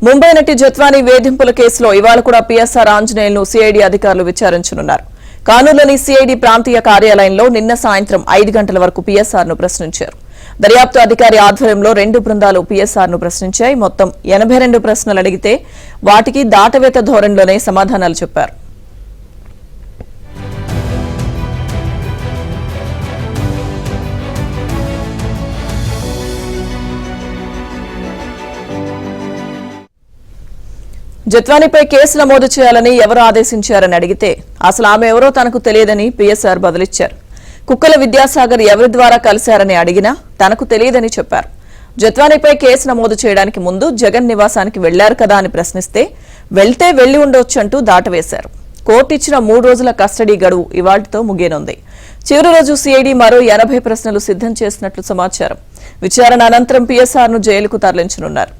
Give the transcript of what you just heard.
ముంబై నటి జత్వానీ వేధింపుల కేసులో ఇవాళ కూడా పీఎస్ఆర్ ఆంజనేయులను సిఐడి అధికారులు విచారించనున్నారు. కానూరులోని సిఐడి ప్రాంతీయ కార్యాలయంలో నిన్న సాయంత్రం 5 గంటల వరకు పీఎస్ఆర్ ను ప్రశ్నించారు. దర్యాప్తు అధికారి ఆధ్వర్యంలో 2 బృందాలు పీఎస్ఆర్ ను ప్రశ్నించాయి. మొత్తం 82 ప్రశ్నలు అడిగితే వాటికి దాటవేత ధోరణిలోనే సమాధానాలు చెప్పారు. జత్వానీపై కేసు నమోదు చేయాలని ఎవరు ఆదేశించారని అడిగితే అసలు ఆమె ఎవరో తనకు తెలియదని పీఎస్ఆర్ బదులిచ్చారు. కుక్కల విద్యాసాగర్ ఎవరి ద్వారా కలిశారని అడిగినా తనకు తెలియదని చెప్పారు. జత్వానీపై కేసు నమోదు చేయడానికి ముందు జగన్ నివాసానికి వెళ్లారు కదా అని ప్రశ్నిస్తే వెళ్తే వెళ్లి ఉండొచ్చంటూ దాటవేశారు. కోర్టు ఇచ్చిన 3 రోజుల కస్టడీ గడువు ఇవాళ్టితో ముగియనుంది. చివరి రోజు సిఐడి మరో 80 ప్రశ్నలు సిద్ధం చేసినట్లు సమాచారం. విచారణ అనంతరం పీఎస్ఆర్ ను జైలుకు తరలించనున్నారు.